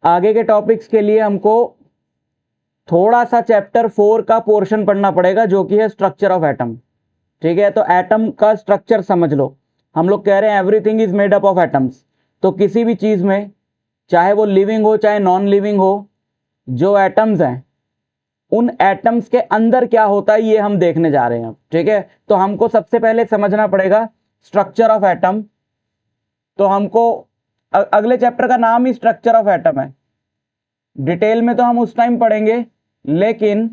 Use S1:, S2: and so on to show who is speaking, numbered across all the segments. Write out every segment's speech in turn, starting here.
S1: आगे के टॉपिक्स के लिए हमको थोड़ा सा चैप्टर 4 का पोर्शन पढ़ना पड़ेगा, जो कि है स्ट्रक्चर ऑफ एटम। ठीक है, तो एटम का स्ट्रक्चर समझ लो। हम लोग कह रहे हैं everything is made up of atoms, तो किसी भी चीज में, चाहे वो लिविंग हो चाहे नॉन लिविंग हो, जो एटम्स हैं उन एटम्स के अंदर क्या होता है ये हम देखने जा रहे हैं। ठीक है, तो हमको सबसे पहले समझना पड़ेगा स्ट्रक्चर ऑफ एटम। तो हमको अगले चैप्टर का नाम ही स्ट्रक्चर ऑफ एटम है। डिटेल में तो हम उस टाइम पढ़ेंगे, लेकिन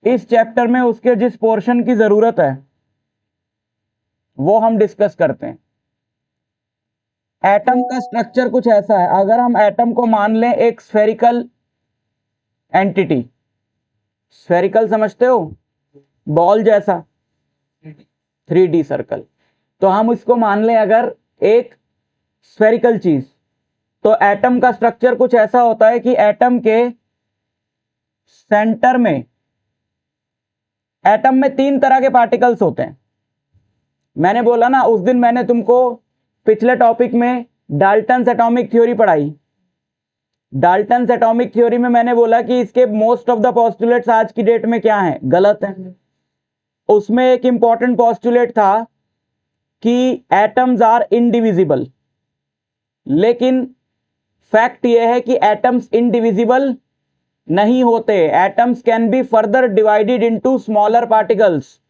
S1: इस चैप्टर में उसके जिस पोर्शन की जरूरत है वो हम डिस्कस करते हैं। एटम का स्ट्रक्चर कुछ ऐसा है, अगर हम एटम को मान लें एक स्फेरिकल एंटिटी, स्फेरिकल समझते हो, बॉल जैसा, 3D सर्कल, तो हम इसको मान लें अगर एक स्फेरिकल चीज, तो एटम का स्ट्रक्चर कुछ ऐसा होता है कि एटम के सेंटर में, एटम में 3 तरह के पार्टिकल्स होते हैं। मैंने बोला ना उस दिन, मैंने तुमको पिछले टॉपिक में डाल्टन्स एटॉमिक थ्योरी पढ़ाई। डाल्टन्स एटॉमिक थ्योरी में मैंने बोला कि इसके मोस्ट ऑफ द पोस्टुलेट्स आज की डेट में क्या हैं, गलत हैं। उसमें एक इंपॉर्टेंट पोस्टुलेट था कि एटम्स आर इनडिविजिबल, लेकिन फैक्ट यह है कि एटम्स इनडिविजिबल नहीं होते। Atoms can be further divided into smaller particles.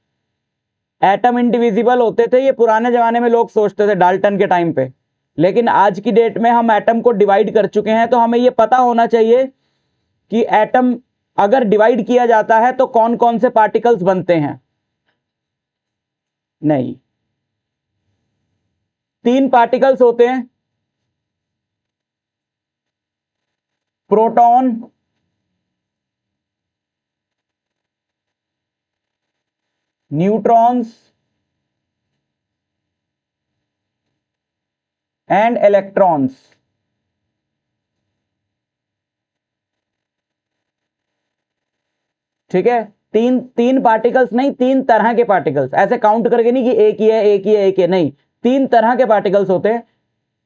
S1: Atom indivisible होते थे, ये पुराने जमाने में लोग सोचते थे डाल्टन के टाइम पे, लेकिन आज की डेट में हम एटम को डिवाइड कर चुके हैं। तो हमें ये पता होना चाहिए कि एटम अगर डिवाइड किया जाता है तो कौन कौन से पार्टिकल्स बनते हैं। नहीं, 3 पार्टिकल्स होते हैं, प्रोटॉन, न्यूट्रॉन्स एंड इलेक्ट्रॉन्स। ठीक है, तीन पार्टिकल्स नहीं, 3 तरह के पार्टिकल्स, ऐसे काउंट करके नहीं कि एक ही है एक ही है एक ही है, नहीं, 3 तरह के पार्टिकल्स होते हैं।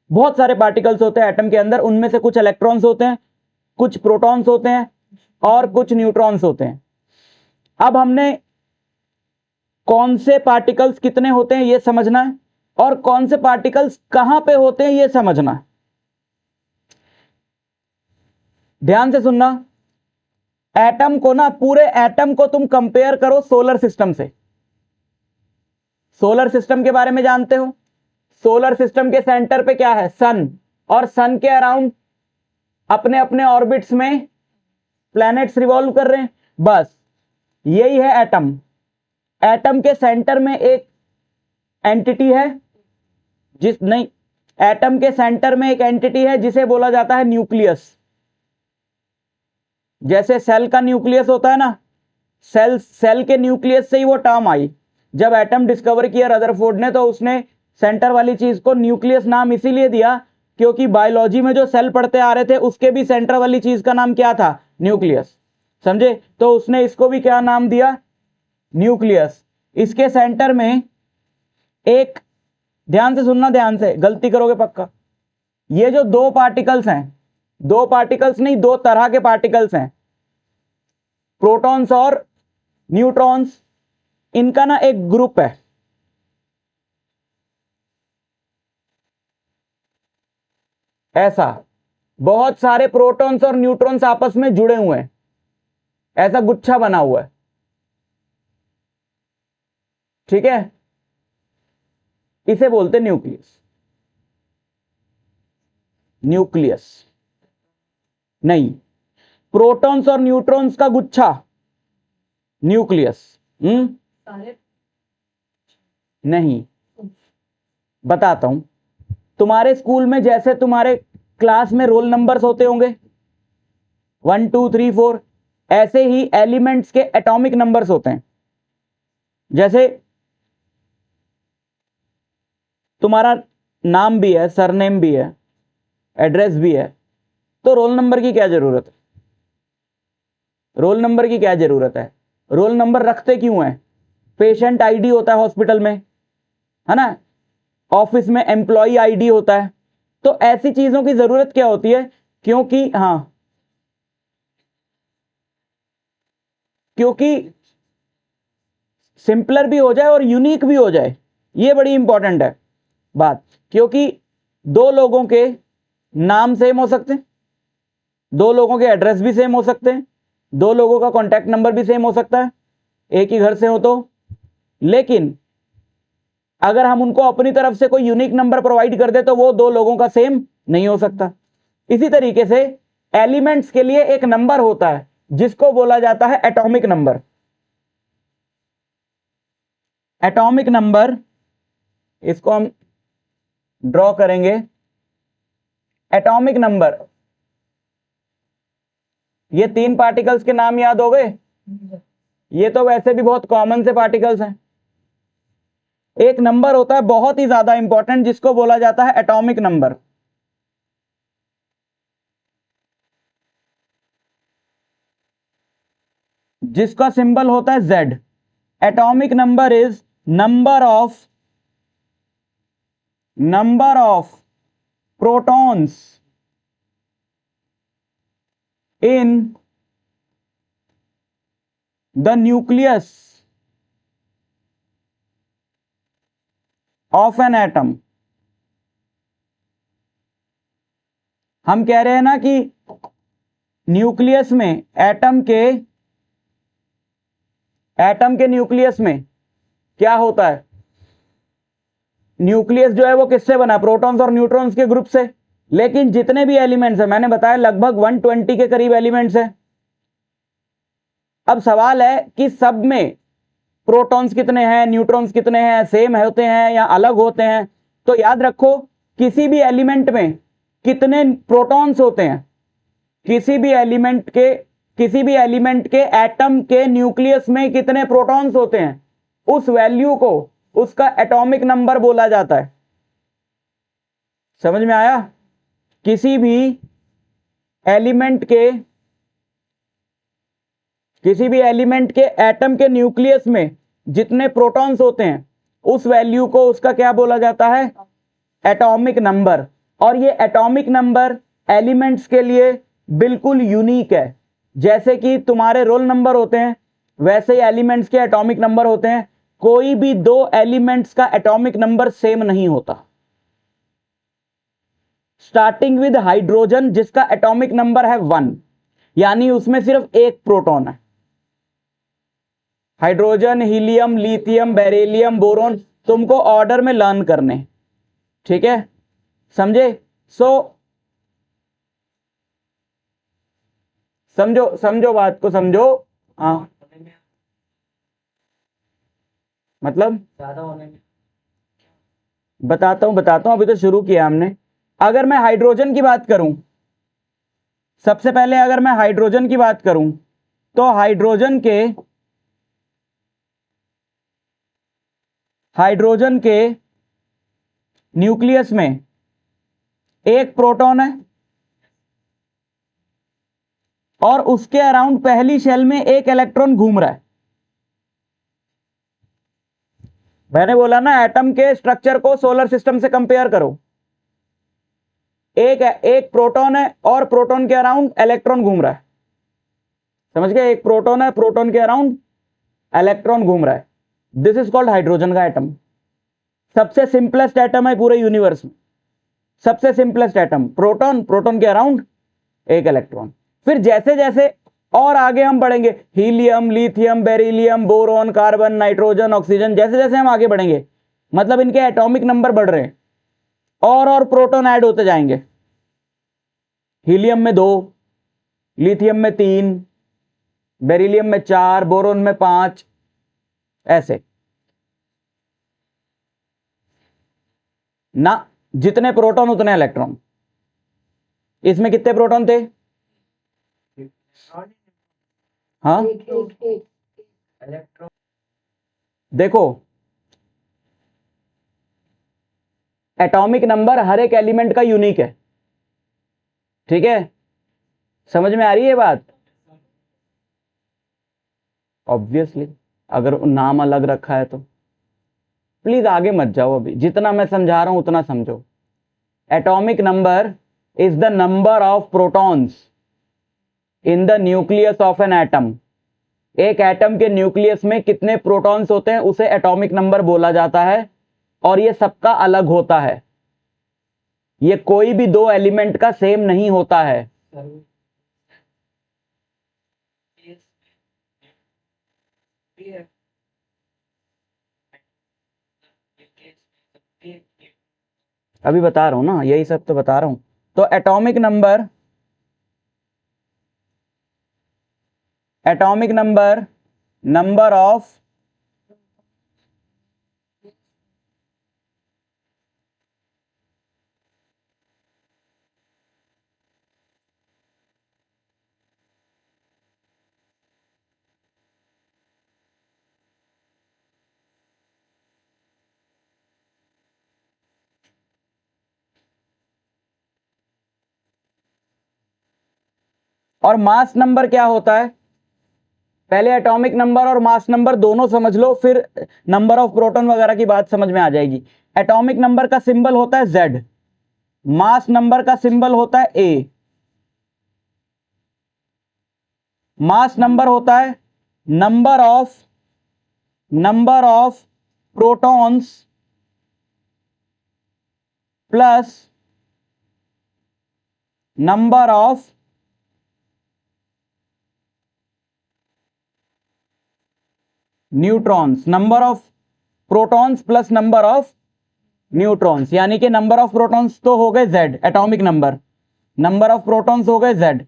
S1: बहुत सारे पार्टिकल्स होते हैं एटम के अंदर, उनमें से कुछ इलेक्ट्रॉन्स होते हैं, कुछ प्रोटॉन्स होते हैं और कुछ न्यूट्रॉन्स होते हैं। अब हमने कौन से पार्टिकल्स कितने होते हैं ये समझना है, और कौन से पार्टिकल्स कहां पे होते हैं ये समझना है। ध्यान से सुनना। एटम को ना, पूरे एटम को तुम कंपेयर करो सोलर सिस्टम से। सोलर सिस्टम के बारे में जानते हो? सोलर सिस्टम के सेंटर पे क्या है, सन, और सन के अराउंड अपने अपने ऑर्बिट्स में प्लैनेट्स रिवॉल्व कर रहे हैं। बस यही है एटम। एटम के सेंटर में एक एंटिटी है एटम के सेंटर में एक एंटिटी है जिसे बोला जाता है न्यूक्लियस। जैसे सेल का न्यूक्लियस होता है ना, सेल के न्यूक्लियस से ही वो टर्म आई। जब एटम डिस्कवर किया रदरफोर्ड ने, तो उसने सेंटर वाली चीज को न्यूक्लियस नाम इसीलिए दिया क्योंकि बायोलॉजी में जो सेल पढ़ते आ रहे थे उसके भी सेंटर वाली चीज का नाम क्या था, न्यूक्लियस। समझे? तो उसने इसको भी क्या नाम दिया, न्यूक्लियस। इसके सेंटर में एक, ध्यान से सुनना, ध्यान से, गलती करोगे पक्का। ये जो 2 पार्टिकल्स हैं, 2 पार्टिकल्स नहीं, 2 तरह के पार्टिकल्स हैं, प्रोटॉन्स और न्यूट्रॉन्स, इनका ना एक ग्रुप है। ऐसा बहुत सारे प्रोटॉन्स और न्यूट्रॉन्स आपस में जुड़े हुए हैं, ऐसा गुच्छा बना हुआ है। ठीक है, इसे बोलते न्यूक्लियस। न्यूक्लियस नहीं, प्रोटॉन्स और न्यूट्रॉन्स का गुच्छा न्यूक्लियस। नहीं, बताता हूं। तुम्हारे स्कूल में जैसे तुम्हारे क्लास में रोल नंबर्स होते होंगे 1 2 3 4, ऐसे ही एलिमेंट्स के एटॉमिक नंबर्स होते हैं। जैसे तुम्हारा नाम भी है, सरनेम भी है, एड्रेस भी है, तो रोल नंबर की क्या जरूरत है? रोल नंबर की क्या जरूरत है? रोल नंबर रखते क्यों है? पेशेंट आईडी होता है हॉस्पिटल में, है ना, ऑफिस में एम्प्लॉय आईडी होता है, तो ऐसी चीजों की जरूरत क्या होती है, क्योंकि हाँ, क्योंकि सिंपलर भी हो जाए और यूनिक भी हो जाए, ये बड़ी इंपॉर्टेंट है बात। क्योंकि दो लोगों के नाम सेम हो सकते हैं, दो लोगों के एड्रेस भी सेम हो सकते हैं, दो लोगों का कॉन्टैक्ट नंबर भी सेम हो सकता है, एक ही घर से हो तो, लेकिन अगर हम उनको अपनी तरफ से कोई यूनिक नंबर प्रोवाइड कर दे तो वो दो लोगों का सेम नहीं हो सकता। इसी तरीके से एलिमेंट्स के लिए एक नंबर होता है जिसको बोला जाता है एटॉमिक नंबर। एटॉमिक नंबर, इसको हम ड्रॉ करेंगे। एटॉमिक नंबर, ये तीन पार्टिकल्स के नाम याद हो गए, ये तो वैसे भी बहुत कॉमन से पार्टिकल्स हैं। एक नंबर होता है बहुत ही ज्यादा इंपॉर्टेंट जिसको बोला जाता है एटॉमिक नंबर। जिसका सिंबल होता है Z। Atomic number is number of protons in the nucleus of an atom. हम कह रहे हैं ना कि न्यूक्लियस में, एटम के न्यूक्लियस में क्या होता है, न्यूक्लियस जो है वो किससे बना, प्रोटॉन्स और न्यूट्रॉन्स के ग्रुप से। लेकिन जितने भी एलिमेंट्स हैं, मैंने बताया लगभग 120 के करीब एलिमेंट्स हैं। अब सवाल है कि सब में प्रोटॉन्स कितने हैं, न्यूट्रॉन्स कितने हैं, सेम होते हैं या अलग होते हैं। तो याद रखो, किसी भी एलिमेंट में कितने प्रोटॉन्स होते हैं, किसी भी एलिमेंट के एटम के न्यूक्लियस में कितने प्रोटॉन्स होते हैं, उस वैल्यू को उसका एटॉमिक नंबर बोला जाता है। समझ में आया? किसी भी एलिमेंट के एटम के न्यूक्लियस में जितने प्रोटॉन्स होते हैं उस वैल्यू को उसका क्या बोला जाता है, एटॉमिक नंबर। और ये एटॉमिक नंबर एलिमेंट्स के लिए बिल्कुल यूनिक है। जैसे कि तुम्हारे रोल नंबर होते हैं वैसे ही एलिमेंट्स के एटॉमिक नंबर होते हैं। कोई भी दो एलिमेंट्स का एटॉमिक नंबर सेम नहीं होता। स्टार्टिंग विद हाइड्रोजन जिसका एटॉमिक नंबर है 1, यानी उसमें सिर्फ एक प्रोटॉन है। Hydrogen, helium, lithium, beryllium, boron, तुमको ऑर्डर में लर्न करने, ठीक है? समझे? समझो बात को, समझो। हाँ, मतलब ज्यादा होने में बताता हूं, अभी तो शुरू किया हमने। अगर मैं हाइड्रोजन की बात करूं, सबसे पहले अगर मैं हाइड्रोजन की बात करूं तो हाइड्रोजन के न्यूक्लियस में एक प्रोटॉन है और उसके अराउंड पहली शेल में एक इलेक्ट्रॉन घूम रहा है। मैंने बोला ना, एटम के स्ट्रक्चर को सोलर सिस्टम से कंपेयर करो। एक प्रोटॉन है और प्रोटॉन के अराउंड इलेक्ट्रॉन घूम रहा है। समझ गए? एक प्रोटॉन है, प्रोटॉन के अराउंड इलेक्ट्रॉन घूम रहा है। दिस इज कॉल्ड हाइड्रोजन का एटम। सबसे सिंपलेस्ट एटम है पूरे यूनिवर्स में, सबसे सिंपलेस्ट एटम, प्रोटॉन, प्रोटॉन के अराउंड एक इलेक्ट्रॉन। फिर जैसे जैसे और आगे हम बढ़ेंगे, helium, lithium, beryllium, boron, carbon, nitrogen, oxygen, जैसे जैसे हम आगे बढ़ेंगे मतलब इनके एटॉमिक नंबर बढ़ रहे हैं और प्रोटॉन ऐड होते जाएंगे। हीलियम में 2, लिथियम में 3, बेरिलियम में 4, बोरोन में 5, ऐसे ना। जितने प्रोटॉन उतने इलेक्ट्रॉन। इसमें कितने प्रोटॉन थे? हाँ, देखो एटॉमिक नंबर हर एक एलिमेंट का यूनिक है, ठीक है? समझ में आ रही है बात? ऑब्वियसली, अगर नाम अलग रखा है तो। प्लीज आगे मत जाओ, अभी जितना मैं समझा रहा हूं उतना समझो। Atomic number is the number of protons in the nucleus of an atom. एक एटम के न्यूक्लियस में कितने प्रोटॉन्स होते हैं उसे एटॉमिक नंबर बोला जाता है, और ये सबका अलग होता है। ये कोई भी दो एलिमेंट का सेम नहीं होता है। अभी बता रहा हूं ना, यही सब तो बता रहा हूं। तो एटॉमिक नंबर नंबर ऑफ और मास नंबर क्या होता है। पहले एटॉमिक नंबर और मास नंबर दोनों समझ लो, फिर नंबर ऑफ प्रोटॉन वगैरह की बात समझ में आ जाएगी। एटॉमिक नंबर का सिंबल होता है Z, मास नंबर का सिंबल होता है A। मास नंबर होता है number of protons plus number of neutrons. Number of protons plus number of neutrons, यानी कि नंबर ऑफ प्रोटॉन्स तो हो गए Z, atomic number of protons हो गए Z,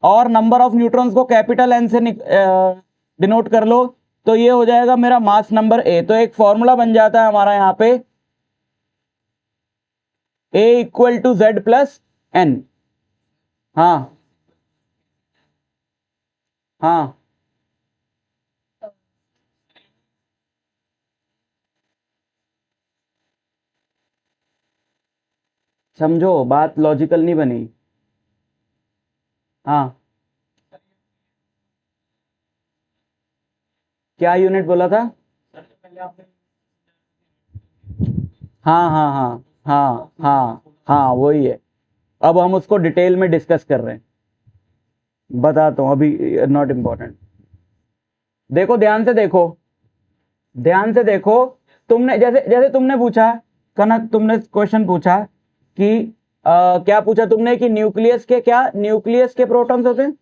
S1: और नंबर ऑफ न्यूट्रॉन्स को कैपिटल N से डिनोट कर लो, तो ये हो जाएगा मेरा मास नंबर A। तो एक फॉर्मूला बन जाता है हमारा यहां पे A equal to Z plus N। हाँ हाँ, समझो बात लॉजिकल नहीं बनी। हाँ, क्या यूनिट बोला था। हाँ हाँ हाँ हाँ हाँ हाँ, वही है। अब हम उसको डिटेल में डिस्कस कर रहे हैं, बताता हूं, अभी नॉट इंपॉर्टेंट। देखो ध्यान से देखो, ध्यान से देखो। तुमने जैसे जैसे तुमने पूछा कनक, तुमने क्वेश्चन पूछा कि क्या पूछा तुमने कि न्यूक्लियस के प्रोटॉन्स होते हैं।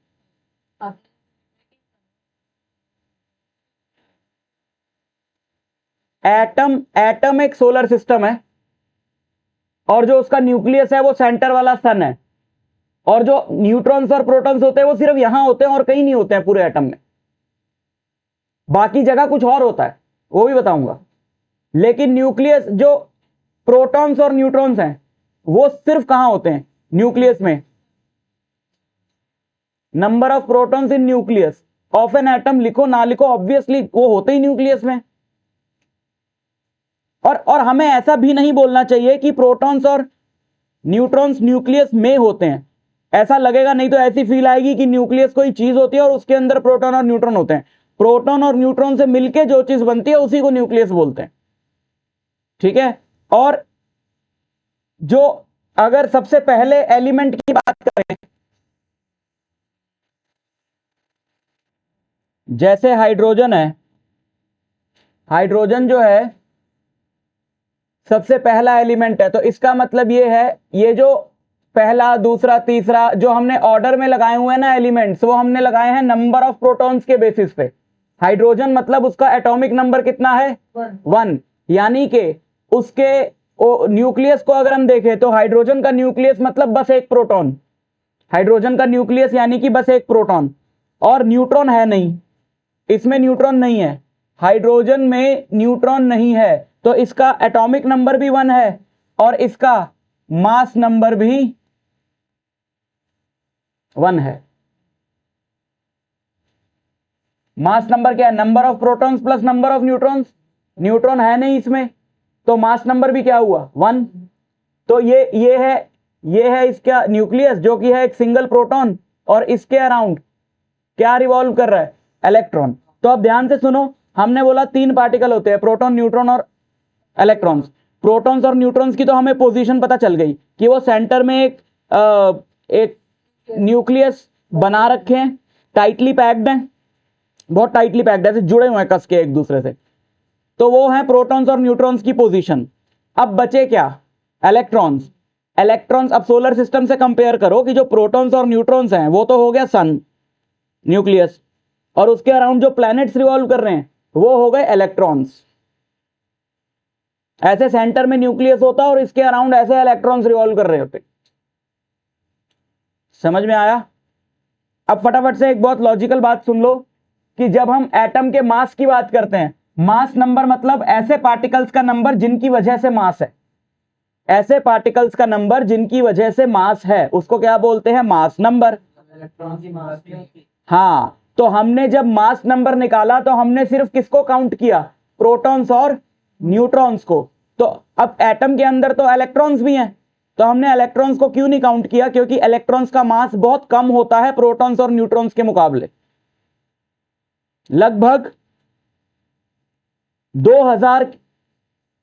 S1: एटम एक सोलर सिस्टम है, और जो उसका न्यूक्लियस है वो सेंटर वाला सन है, और जो न्यूट्रॉन्स और प्रोटॉन्स होते हैं वो सिर्फ यहां होते हैं और कहीं नहीं होते हैं पूरे एटम में, बाकी जगह कुछ और होता है, वो भी बताऊंगा। लेकिन न्यूक्लियस जो प्रोटॉन्स और न्यूट्रॉन्स हैं वो सिर्फ कहां होते हैं, न्यूक्लियस में। Number of protons in nucleus of an atom लिखो ना लिखो, ऑब्वियसली वो होते ही न्यूक्लियस में। और हमें ऐसा भी नहीं बोलना चाहिए कि प्रोटॉन्स और न्यूट्रॉन्स न्यूक्लियस में होते हैं, ऐसा लगेगा, नहीं तो ऐसी फील आएगी कि न्यूक्लियस कोई चीज होती है और उसके अंदर प्रोटॉन और न्यूट्रॉन होते हैं। प्रोटॉन और न्यूट्रॉन से मिलके जो चीज बनती है उसी को न्यूक्लियस बोलते हैं, ठीक है। और जो अगर सबसे पहले एलिमेंट की बात करें, जैसे हाइड्रोजन है, हाइड्रोजन जो है सबसे पहला एलिमेंट है, तो इसका मतलब ये है, ये जो पहला दूसरा तीसरा जो हमने ऑर्डर में लगाए हुए हैं ना एलिमेंट्स, वो हमने लगाए हैं नंबर ऑफ प्रोटॉन्स के बेसिस पे। हाइड्रोजन मतलब उसका एटॉमिक नंबर कितना है, 1, यानी कि उसके न्यूक्लियस को अगर हम देखें तो हाइड्रोजन का न्यूक्लियस मतलब बस एक प्रोटॉन, हाइड्रोजन का न्यूक्लियस यानी कि बस एक प्रोटॉन, और न्यूट्रॉन है नहीं, इसमें न्यूट्रॉन नहीं है, हाइड्रोजन में न्यूट्रॉन नहीं है, तो इसका एटॉमिक नंबर भी 1 है और इसका मास नंबर भी 1 है। मास नंबर क्या है, number of protons plus number of neutrons, neutron है नहीं इसमें, तो मास नंबर भी क्या हुआ, 1। तो ये है इसका न्यूक्लियस जो कि है एक सिंगल प्रोटॉन, और इसके अराउंड क्या रिवॉल्व कर रहा है, इलेक्ट्रॉन। तो अब ध्यान से सुनो, हमने बोला 3 पार्टिकल होते हैं, प्रोटॉन न्यूट्रॉन और इलेक्ट्रॉन्स। प्रोटॉन्स और न्यूट्रॉन्स की तो हमें पोजीशन पता चल गई कि वो सेंटर में एक न्यूक्लियस बना रखे हैं, टाइटली पैक्ड हैं, बहुत टाइटली पैक्ड, ऐसे जुड़े हुए हैं कस के एक दूसरे से। तो वो है प्रोटॉन्स और न्यूट्रॉन्स की पोजीशन। अब बचे क्या? इलेक्ट्रॉन्स। इलेक्ट्रॉन्स अब सोलर सिस्टम से कंपेयर करो कि जो प्रोटॉन्स और न्यूट्रॉन्स हैं वो तो हो गया सन, न्यूक्लियस, और उसके अराउंड जो प्लैनेट्स रिवॉल्व कर रहे हैं वो हो गए इलेक्ट्रॉन्स। ऐसे सेंटर में न्यूक्लियस होता और इसके अराउंड ऐसे इलेक्ट्रॉन्स रिवॉल्व कर रहे होते। समझ में आया? अब फटाफट से एक बहुत लॉजिकल बात सुन लो कि जब हम एटम के मास की बात करते हैं, मास नंबर मतलब ऐसे पार्टिकल्स का नंबर जिनकी वजह से मास है, ऐसे पार्टिकल्स का नंबर जिनकी वजह से मास है, उसको क्या बोलते हैं? Mass number. हाँ, तो हमने जब मास नंबर निकाला तो हमने सिर्फ किसको काउंट किया? प्रोटॉन्स और न्यूट्रॉन्स को। तो अब एटम के अंदर तो इलेक्ट्रॉन्स भी हैं, तो हमने इलेक्ट्रॉन्स को क्यों नहीं काउंट किया? क्योंकि इलेक्ट्रॉन्स का मास बहुत कम होता है प्रोटॉन्स और न्यूट्रॉन्स के मुकाबले, लगभग 2000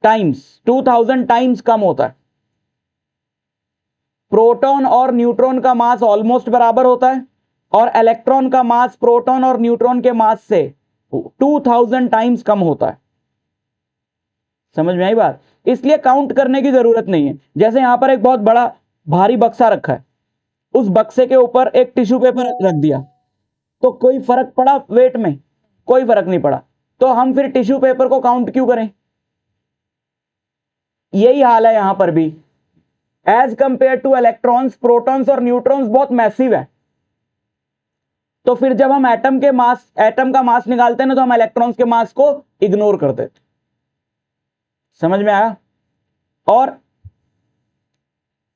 S1: टाइम्स, 2000 टाइम्स कम होता है। प्रोटॉन और न्यूट्रॉन का मास ऑलमोस्ट बराबर होता है और इलेक्ट्रॉन का मास प्रोटॉन और न्यूट्रॉन के मास से 2000 टाइम्स कम होता है। समझ में आई बात? इसलिए काउंट करने की जरूरत नहीं है। जैसे यहां पर एक बहुत बड़ा भारी बक्सा रखा है, उस बक्से के ऊपर एक टिश्यू पेपर रख दिया, तो कोई फर्क पड़ा वेट में? कोई फर्क नहीं पड़ा। तो हम फिर टिश्यू पेपर को काउंट क्यों करें? यही हाल है यहां पर भी। As compare to electrons, protons और न्यूट्रॉन्स बहुत मैसिव है। तो फिर जब हम एटम का मास निकालते हैं ना, तो हम इलेक्ट्रॉन्स के मास को इग्नोर कर देते। समझ में आया? और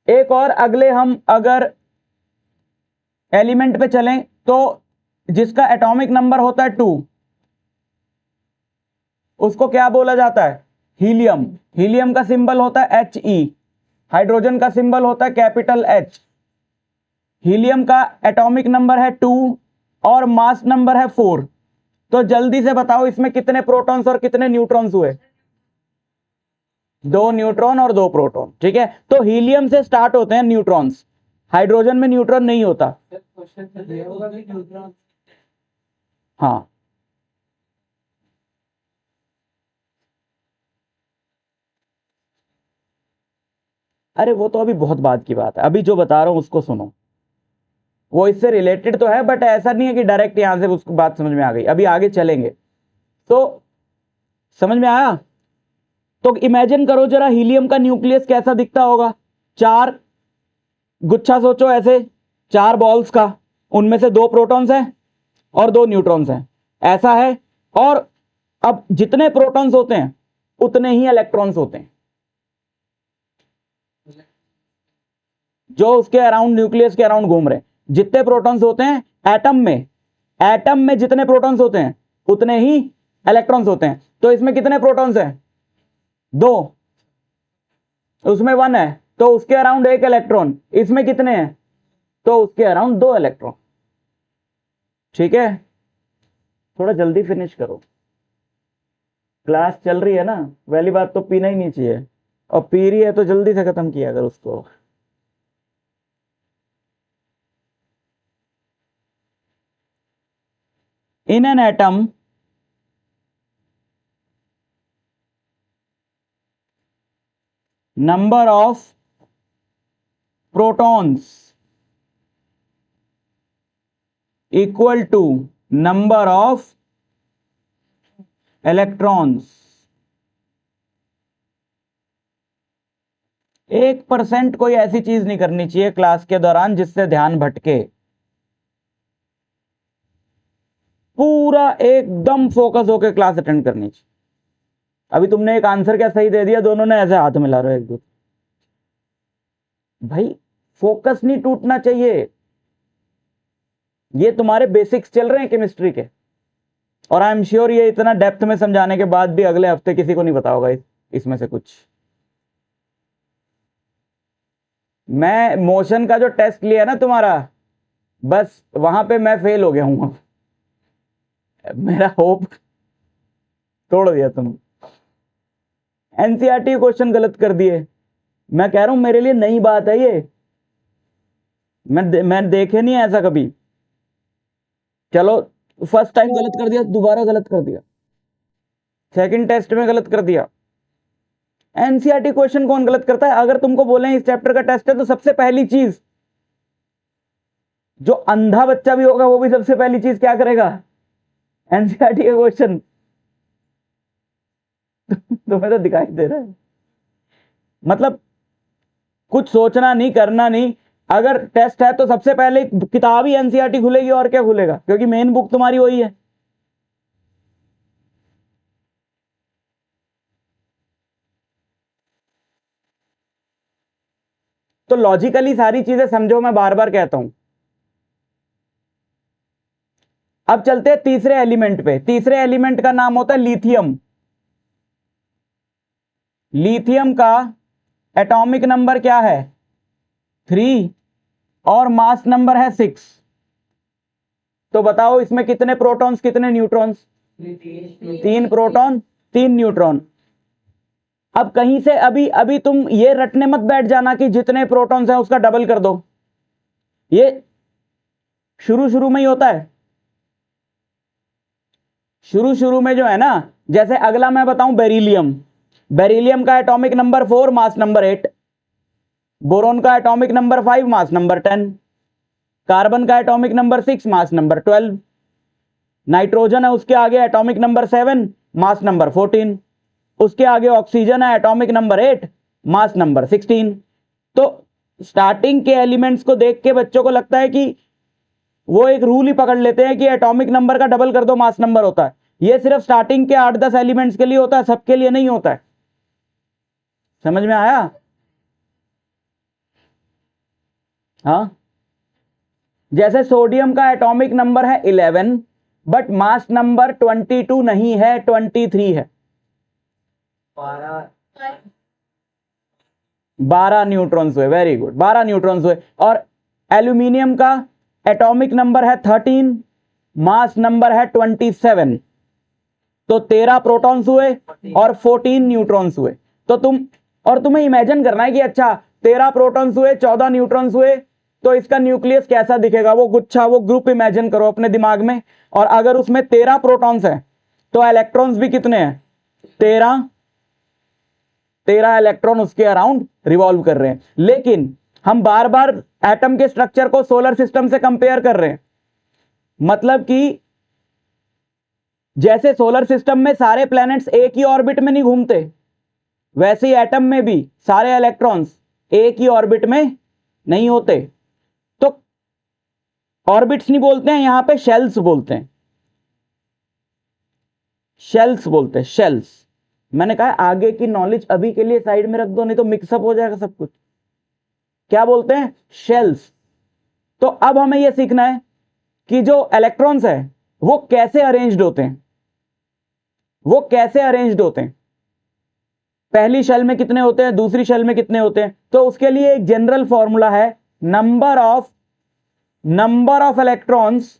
S1: एक और अगले हम अगर एलिमेंट पे चलें तो जिसका एटॉमिक नंबर होता है 2, उसको क्या बोला जाता है? हीलियम। हीलियम का सिंबल होता है He। हाइड्रोजन का सिंबल होता है कैपिटल H। हीलियम का एटॉमिक नंबर है 2 और मास नंबर है 4। तो जल्दी से बताओ इसमें कितने प्रोटॉन्स और कितने न्यूट्रॉन्स हुए? 2 न्यूट्रॉन और 2 प्रोटॉन। ठीक है, तो हीलियम से स्टार्ट होते हैं न्यूट्रॉन्स, हाइड्रोजन में न्यूट्रॉन नहीं होता। हाँ, अरे वो तो अभी बहुत बाद की बात है, अभी जो बता रहा हूं उसको सुनो। वो इससे रिलेटेड तो है, बट ऐसा नहीं है कि डायरेक्ट यहां से उसको बात समझ में आ गई, अभी आगे चलेंगे। तो समझ में आया? तो इमेजिन करो जरा हीलियम का न्यूक्लियस कैसा दिखता होगा। 4 गुच्छा सोचो ऐसे, 4 बॉल्स का, उनमें से 2 प्रोटॉन्स हैं और 2 न्यूट्रॉन्स हैं, ऐसा है। और अब जितने प्रोटॉन्स होते हैं उतने ही इलेक्ट्रॉन्स होते हैं जो उसके अराउंड, न्यूक्लियस के अराउंड घूम रहे हैं। जितने प्रोटॉन्स होते हैं एटम में जितने प्रोटॉन्स होते हैं उतने ही इलेक्ट्रॉन्स होते हैं। तो इसमें कितने प्रोटॉन्स हैं? 2। उसमें 1 है तो उसके अराउंड 1 इलेक्ट्रॉन। इसमें कितने हैं? तो उसके अराउंड 2 इलेक्ट्रॉन। ठीक है, थोड़ा जल्दी फिनिश करो, क्लास चल रही है ना। पहली बात तो पीना ही नहीं चाहिए, और पी रही है तो जल्दी से खत्म किया अगर उसको। इन an atom, number of protons equal to number of electrons। 1% कोई ऐसी चीज नहीं करनी चाहिए क्लास के दौरान जिससे ध्यान भटके। पूरा एकदम फोकस होकर क्लास अटेंड करनी चाहिए। अभी तुमने एक आंसर क्या सही दे दिया, दोनों ने ऐसे हाथ मिला रहे एक दूसरे। भाई फोकस नहीं टूटना चाहिए। ये तुम्हारे बेसिक्स चल रहे हैं केमिस्ट्री के, और आई एम श्योर ये इतना डेप्थ में समझाने के बाद भी अगले हफ्ते किसी को नहीं पता होगा इसमें से कुछ। मैं मोशन का जो टेस्ट लिया ना तुम्हारा, बस वहां पे मैं फेल हो गया हूं। मेरा होप तोड़ दिया तुम। एनसीईआरटी क्वेश्चन गलत कर दिए। मैं कह रहा हूं मेरे लिए नई बात है ये, मैं देखे नहीं ऐसा कभी। चलो फर्स्ट टाइम गलत कर दिया, दोबारा गलत कर दिया, सेकंड टेस्ट में गलत कर दिया। एनसीईआरटी क्वेश्चन कौन गलत करता है? अगर तुमको बोले इस चैप्टर का टेस्ट है तो सबसे पहली चीज, जो अंधा बच्चा भी होगा वो भी सबसे पहली चीज क्या करेगा? एनसीईआरटी का क्वेश्चन। तुम्हें तो दिखाई दे रहा है, मतलब कुछ सोचना नहीं, करना नहीं। अगर टेस्ट है तो सबसे पहले किताब ही एनसीईआरटी खुलेगी, और क्या खुलेगा, क्योंकि मेन बुक तुम्हारी वही है। तो लॉजिकली सारी चीजें समझो, मैं बार बार कहता हूं। अब चलते हैं तीसरे एलिमेंट पे। तीसरे एलिमेंट का नाम होता है लिथियम। लिथियम का एटॉमिक नंबर क्या है? 3 और मास नंबर है 6। तो बताओ इसमें कितने प्रोटॉन्स कितने न्यूट्रॉन्स? 3 proton 3 neutron. अब कहीं से अभी अभी तुम ये रटने मत बैठ जाना कि जितने प्रोटॉन्स हैं उसका डबल कर दो। ये शुरू शुरू में ही होता है। शुरू शुरू में जो है ना, जैसे अगला मैं बताऊं बेरिलियम। बेरिलियम का atomic number 4 mass number 8। Boron का atomic number 5 mass number 10। Carbon का atomic number 6 mass number 12। Nitrogen है उसके आगे एटॉमिक नंबर 7 मास नंबर 14। उसके आगे ऑक्सीजन है एटॉमिक नंबर 8 मास नंबर 16। तो स्टार्टिंग के एलिमेंट्स को देख के बच्चों को लगता है कि वो एक रूल ही पकड़ लेते हैं कि एटॉमिक नंबर का डबल कर दो मास नंबर होता है। ये सिर्फ स्टार्टिंग के 8-10 एलिमेंट्स के लिए होता है, सबके लिए नहीं होता है। समझ में आया? हाँ, जैसे सोडियम का एटॉमिक नंबर है 11 बट मास नंबर 22 नहीं है, 23 है। 12 न्यूट्रॉन्स हुए, वेरी गुड, 12 न्यूट्रॉन्स हुए। और एल्यूमिनियम का एटॉमिक नंबर है 13, मास नंबर है 27। तो 13 प्रोटॉन्स हुए और 14 न्यूट्रॉन्स हुए। तो तुम्हें इमेजिन करना है कि अच्छा 13 प्रोटॉन्स हुए, 14 न्यूट्रॉन्स हुए, तो इसका न्यूक्लियस कैसा दिखेगा, वो गुच्छा, वो ग्रुप इमेजिन करो अपने दिमाग में। और अगर उसमें 13 प्रोटॉन्स हैं तो इलेक्ट्रॉन्स भी कितने हैं? 13। 13 इलेक्ट्रॉन उसके अराउंड रिवॉल्व कर रहे हैं। लेकिन हम बार बार एटम के स्ट्रक्चर को सोलर सिस्टम से कंपेयर कर रहे हैं। मतलब कि जैसे सोलर सिस्टम में सारे प्लैनेट्स एक ही ऑर्बिट में नहीं घूमते, वैसे ही एटम में भी सारे इलेक्ट्रॉन्स एक ही ऑर्बिट में नहीं होते। तो ऑर्बिट्स नहीं बोलते हैं, यहां पे शेल्स बोलते हैं। शेल्स बोलते हैं, शेल्स। मैंने कहा आगे की नॉलेज अभी के लिए साइड में रख दो, नहीं तो मिक्सअप हो जाएगा सब कुछ। क्या बोलते हैं? शेल्स। तो अब हमें यह सीखना है कि जो इलेक्ट्रॉन्स है वो कैसे अरेंज्ड होते हैं। वो कैसे अरेंज्ड होते हैं, पहली शेल में कितने होते हैं, दूसरी शेल में कितने होते हैं। तो उसके लिए एक जनरल फॉर्मूला है, number of electrons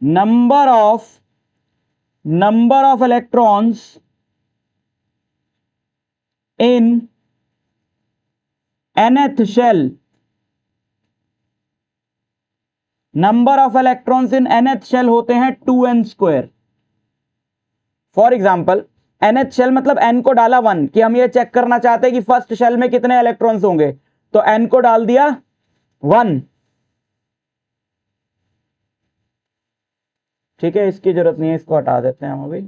S1: number of electrons in nth shell, number of electrons in nth shell होते हैं 2n²। For example nth shell मतलब n को डाला 1, कि हम ये चेक करना चाहते हैं कि फर्स्ट शेल में कितने इलेक्ट्रॉन्स होंगे, तो n को डाल दिया 1। ठीक है, इसकी जरूरत नहीं है, इसको हटा देते हैं हम अभी।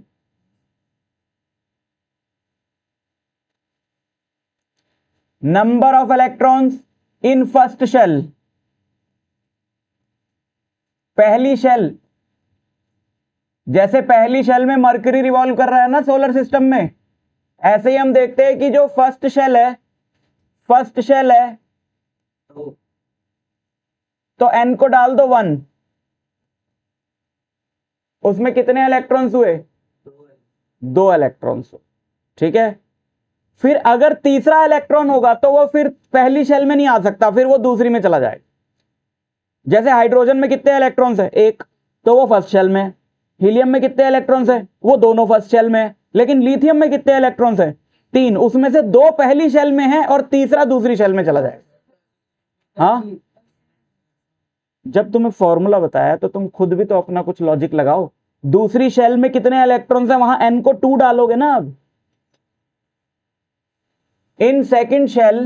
S1: Number of electrons in first shell, पहली शेल। जैसे पहली शेल में मरकरी रिवॉल्व कर रहा है ना सोलर सिस्टम में, ऐसे ही हम देखते हैं कि जो फर्स्ट शेल है तो n को डाल दो 1, उसमें कितने इलेक्ट्रॉन्स हुए? 2 इलेक्ट्रॉन्स। ठीक है, फिर अगर तीसरा इलेक्ट्रॉन होगा तो वो फिर पहली शेल में नहीं आ सकता, फिर वो दूसरी में चला जाएगा। जैसे हाइड्रोजन में कितने इलेक्ट्रॉन्स है? 1, तो वो फर्स्ट शेल में। हीलियम में कितने इलेक्ट्रॉन्स है? वो दोनों फर्स्ट शेल में है। लेकिन लिथियम में कितने इलेक्ट्रॉन्स है? 3। उसमें से 2 पहली शेल में है और तीसरा दूसरी शेल में चला जाएगा। हाँ, जब तुम्हें फॉर्मूला बताया तो तुम खुद भी तो अपना कुछ लॉजिक लगाओ। दूसरी शेल में कितने इलेक्ट्रॉन्स है, वहां n को 2 डालोगे ना। अब इन सेकंड शेल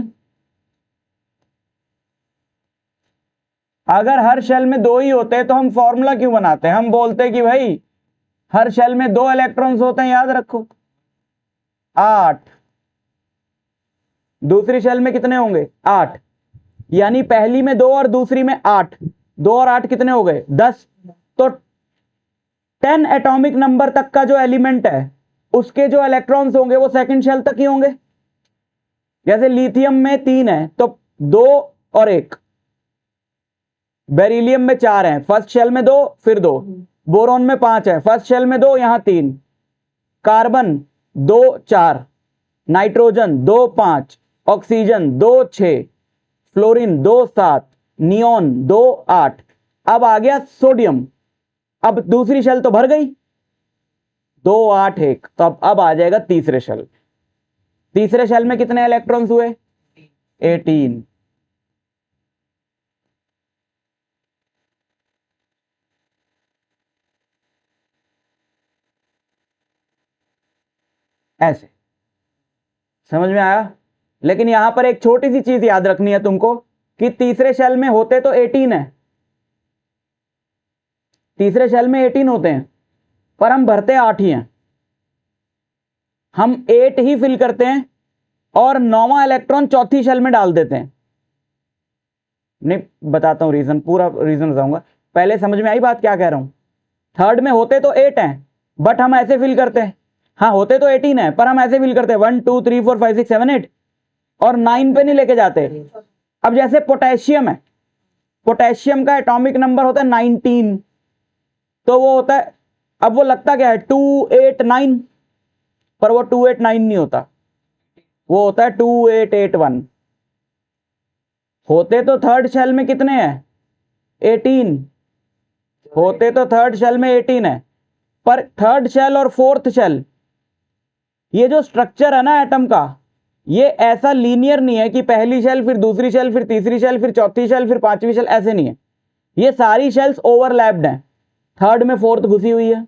S1: अगर हर शेल में 2 ही होते तो हम फॉर्मूला क्यों बनाते? हम बोलते कि भाई हर शेल में 2 इलेक्ट्रॉन्स होते हैं, याद रखो। 8। दूसरी शेल में कितने होंगे? 8। यानी पहली में 2 और दूसरी में 8। 2 और 8 कितने हो गए? 10। तो 10 एटॉमिक नंबर तक का जो एलिमेंट है उसके जो इलेक्ट्रॉन्स होंगे वो सेकंड शेल तक ही होंगे। जैसे लिथियम में 3 है तो 2 और 1। बेरिलियम में 4 है, फर्स्ट शेल में 2 फिर 2। बोरॉन में 5 है, फर्स्ट शेल में 2 यहां 3। Carbon 2 4, nitrogen 2 5, oxygen 2 6, fluorine 2 7, neon 2 8। अब आ गया सोडियम। अब दूसरी शेल तो भर गई, 2 8 1। तो अब आ जाएगा तीसरे शेल। तीसरे शेल में कितने इलेक्ट्रॉन्स हुए? 18। ऐसे समझ में आया? लेकिन यहां पर एक छोटी सी चीज याद रखनी है तुमको कि तीसरे शेल में होते तो 18 है। तीसरे शेल में 18 होते हैं पर हम भरते 8 ही हैं। हम 8 ही फिल करते हैं और 9वां इलेक्ट्रॉन चौथी शेल में डाल देते हैं। नहीं बताता हूं रीजन, पूरा रीजन बताऊंगा। पहले समझ में आई बात क्या कह रहा हूं? थर्ड में होते तो 8 हैं बट हम ऐसे फिल करते हैं। हाँ होते तो 18 है पर हम ऐसे फिल करते हैं 1 2 3 4 5 6 7 8 और 9 पे नहीं लेके जाते। अब जैसे पोटेशियम है, पोटेशियम का एटॉमिक नंबर होता है 19। तो वो होता है, अब वो लगता क्या है 289, पर वो 289 नहीं होता, वो होता है 2881। होते तो थर्ड शेल में कितने हैं? 18। होते तो थर्ड शेल में 18 है पर थर्ड शेल और फोर्थ शेल, ये जो स्ट्रक्चर है ना एटम का, ये ऐसा लीनियर नहीं है कि पहली शेल फिर दूसरी शेल फिर तीसरी शेल फिर चौथी शेल फिर पांचवी शेल, ऐसे नहीं है। ये सारी शेल्स ओवरलैप्ड हैं। थर्ड में फोर्थ घुसी हुई है,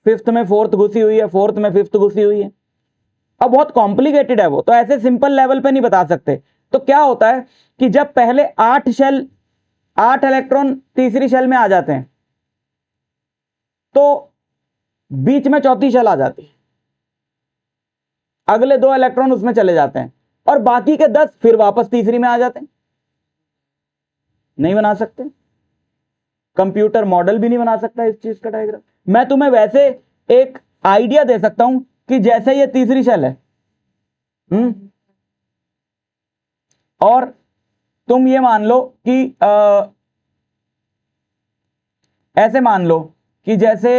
S1: फिफ्थ में फोर्थ घुसी हुई है, फोर्थ में फिफ्थ घुसी हुई है। अब बहुत कॉम्प्लिकेटेड है वो, तो ऐसे सिंपल लेवल पे नहीं बता सकते। तो क्या होता है कि जब पहले 8 इलेक्ट्रॉन तीसरी शेल में आ जाते हैं तो बीच में चौथी शेल आ जाती है, अगले 2 इलेक्ट्रॉन उसमें चले जाते हैं और बाकी के 10 फिर वापस तीसरी में आ जाते हैं। नहीं बना सकते, कंप्यूटर मॉडल भी नहीं बना सकता इस चीज का डायग्राम। मैं तुम्हें वैसे एक आइडिया दे सकता हूं कि जैसे ये तीसरी शेल है, और तुम ये मान लो कि ऐसे मान लो कि जैसे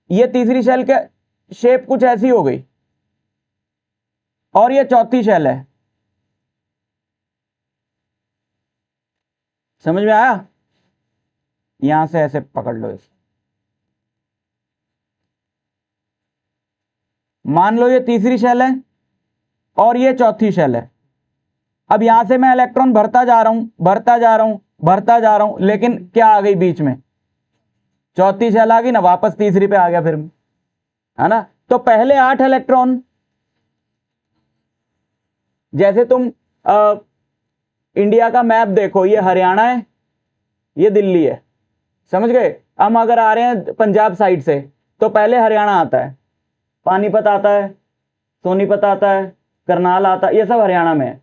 S1: ये तीसरी शेल के शेप कुछ ऐसी हो गई और ये चौथी शेल है। समझ में आया? यहां से ऐसे पकड़ लो इसे। मान लो ये तीसरी शेल है और ये चौथी शेल है। अब यहां से मैं इलेक्ट्रॉन भरता जा रहा हूं, भरता जा रहा हूं, भरता जा रहा हूं, लेकिन क्या आ गई बीच में? चौथी शेल आ गई ना, वापस तीसरी पे आ गया फिर, है ना? तो पहले 8 इलेक्ट्रॉन, जैसे तुम इंडिया का मैप देखो, ये हरियाणा है, ये दिल्ली है, समझ गए? हम अगर आ रहे हैं पंजाब साइड से तो पहले हरियाणा आता है, पानीपत आता है, सोनीपत आता है, करनाल आता है, ये सब हरियाणा में है।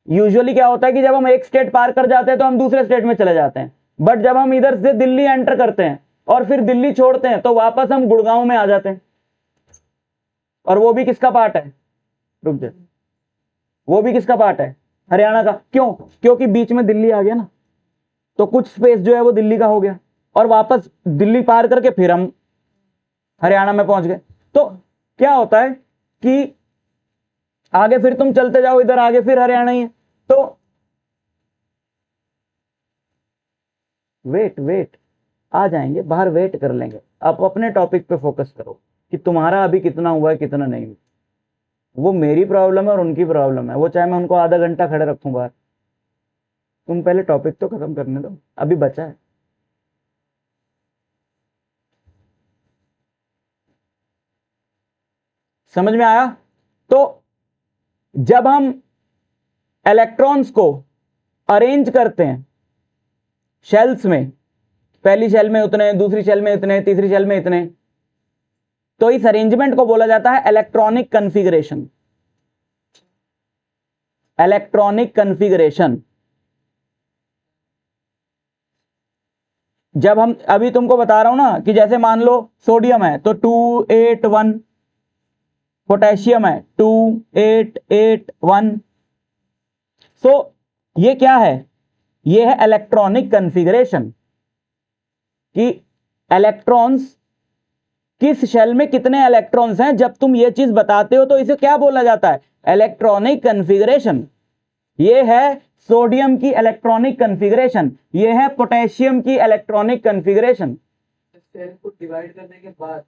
S1: यूजुअली क्या होता है कि जब हम एक स्टेट पार कर जाते हैं तो हम दूसरे स्टेट में चले जाते हैं, बट जब हम इधर से दिल्ली एंटर करते हैं और फिर दिल्ली छोड़ते हैं तो वापस हम गुड़गांव में आ जाते हैं। और वो भी किसका पार्ट है? रुक जा, वो भी किसका पार्ट है? हरियाणा का। क्यों? क्योंकि बीच में दिल्ली आ गया ना, तो कुछ स्पेस जो है वो दिल्ली का हो गया और वापस दिल्ली पार करके फिर हम हरियाणा में पहुंच गए। तो क्या होता है कि आगे फिर तुम चलते जाओ, इधर आगे फिर हरियाणा ही है। तो वेट वेट, आ जाएंगे, बाहर वेट कर लेंगे। आप अपने टॉपिक पे फोकस करो कि तुम्हारा अभी कितना हुआ है कितना नहीं हुआ। वो मेरी प्रॉब्लम है और उनकी प्रॉब्लम है, वो चाहे मैं उनको आधा घंटा खड़े रखूं बाहर, तुम पहले टॉपिक तो खत्म करने दो, अभी बचा है। समझ में आया? तो जब हम इलेक्ट्रॉन्स को अरेंज करते हैं शेल्स में, पहली शेल में उतने, दूसरी शेल में इतने, तीसरी शेल में इतने, तो इस अरेंजमेंट को बोला जाता है इलेक्ट्रॉनिक कन्फिगरेशन। Electronic configuration. जब हम अभी तुमको बता रहा हूं ना कि जैसे मान लो सोडियम है तो 281, पोटेशियम है 2881। सो ये क्या है? ये है इलेक्ट्रॉनिक कन्फिगरेशन कि इलेक्ट्रॉन्स किस शेल में कितने इलेक्ट्रॉन्स हैं। जब तुम ये चीज बताते हो तो इसे क्या बोला जाता है? Electronic configuration. ये है सोडियम की इलेक्ट्रॉनिक कन्फिगरेशन, ये है पोटेशियम की इलेक्ट्रॉनिक कन्फिगरेशन।
S2: सेल को डिवाइड करने के बाद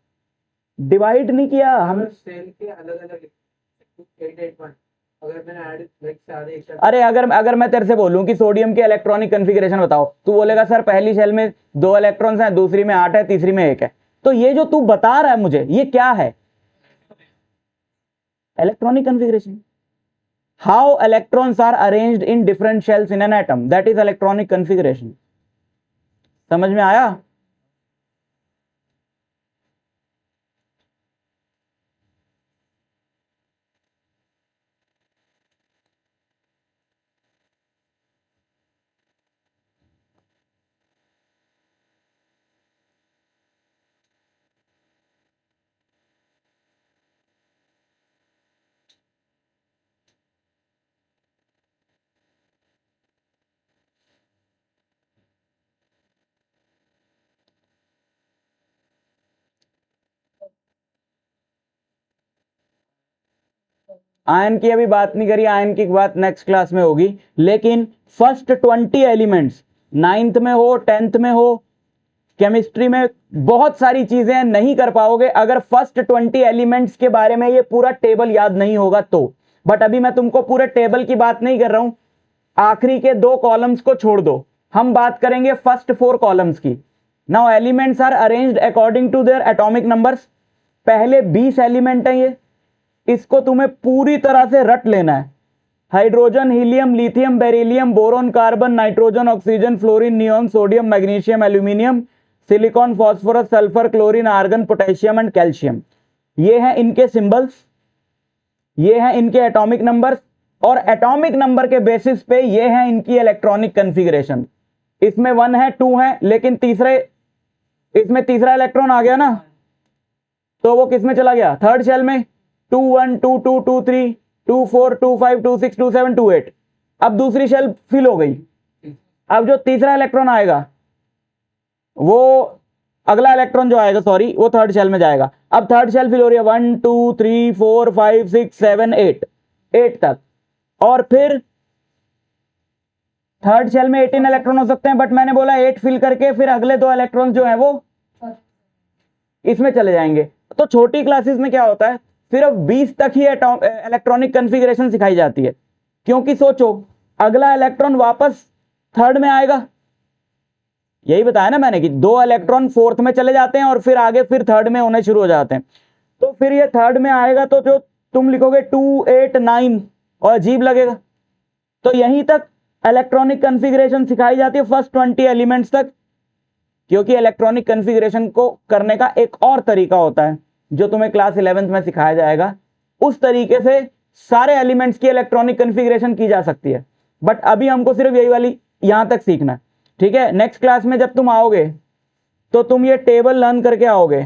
S1: डिवाइड नहीं किया हम,
S2: सेल के अलग अलग 881 अगर मैंने ऐड से आधे एक
S1: अरे अगर मैं तेरे से बोलूं कि सोडियम की इलेक्ट्रॉनिक कन्फिगरेशन बताओ, तू बोलेगा सर पहली शेल में 2 इलेक्ट्रॉन्स हैं, दूसरी में 8 है, तीसरी में 1 है। तो ये जो तू बता रहा है मुझे, ये क्या है? Electronic configuration. How electrons are arranged in different shells in an atom, that is electronic configuration. समझ में आया? आयन की अभी बात नहीं करी, आयन की बात नेक्स्ट क्लास में होगी। लेकिन फर्स्ट 20 एलिमेंट्स, 9th में हो 10th में हो, केमिस्ट्री में बहुत सारी चीजें नहीं कर पाओगे अगर फर्स्ट 20 एलिमेंट्स के बारे में ये पूरा टेबल याद नहीं होगा तो। बट अभी मैं तुमको पूरे टेबल की बात नहीं कर रहा हूं, आखिरी के 2 कॉलम्स को छोड़ दो, हम बात करेंगे फर्स्ट 4 कॉलम्स की। Now elements are arranged according to their atomic numbers. पहले 20 एलिमेंट हैं ये, इसको तुम्हें पूरी तरह से रट लेना है। Hydrogen, helium, lithium, beryllium, boron, carbon, nitrogen, oxygen, fluorine, neon, sodium, magnesium, aluminium, silicon, phosphorus, sulphur, chlorine, argon, potassium and calcium. ये हैं इनके सिंबल्स, ये हैं इनके एटॉमिक नंबर्स, और एटॉमिक नंबर के बेसिस पे ये हैं इनकी इलेक्ट्रॉनिक कन्फिगरेशन। इसमें 1 है, 2 है, लेकिन इसमें तीसरा इलेक्ट्रॉन आ गया ना, तो वो किस में चला गया? थर्ड शेल में। 2 1 2 2 2 3 2 4 2 5 2 6 2 7 2 8। अब दूसरी शेल फिल हो गई। अब जो तीसरा इलेक्ट्रॉन आएगा, वो अगला इलेक्ट्रॉन जो आएगा, सॉरी, वो थर्ड शेल में जाएगा। अब थर्ड शेल फिल हो रही है 1 2 3 4 5 6 7 8 तक। और फिर थर्ड शेल में 18 इलेक्ट्रॉन हो सकते हैं, बट मैंने बोला 8 फिल करके फिर अगले 2 इलेक्ट्रॉन जो है वो इसमें चले जाएंगे। तो छोटी क्लासेस में क्या होता है, सिर्फ 20 तक ही इलेक्ट्रॉनिक कन्फिगरेशन सिखाई जाती है, क्योंकि सोचो अगला इलेक्ट्रॉन वापस थर्ड में आएगा। यही बताया ना मैंने कि 2 इलेक्ट्रॉन फोर्थ में चले जाते हैं और फिर आगे फिर थर्ड में होने शुरू हो जाते हैं। तो फिर ये थर्ड में आएगा तो जो तुम लिखोगे 2 8 9 और अजीब लगेगा। तो यहीं तक इलेक्ट्रॉनिक कन्फिगरेशन सिखाई जाती है, फर्स्ट 20 एलिमेंट्स तक। क्योंकि इलेक्ट्रॉनिक कन्फिगरेशन को करने का एक और तरीका होता है जो तुम्हें क्लास 11th में सिखाया जाएगा। उस तरीके से सारे एलिमेंट्स की इलेक्ट्रॉनिक कन्फिगरेशन की जा सकती है, बट अभी हमको सिर्फ यही वाली यहां तक सीखना है। ठीक है, नेक्स्ट क्लास में जब तुम आओगे तो तुम ये टेबल लर्न करके आओगे।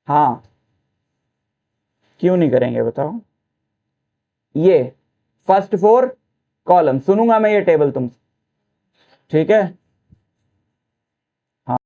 S1: हाँ, क्यों नहीं करेंगे बताओ? ये फर्स्ट 4 कॉलम सुनूंगा मैं, ये टेबल तुमसे, ठीक है।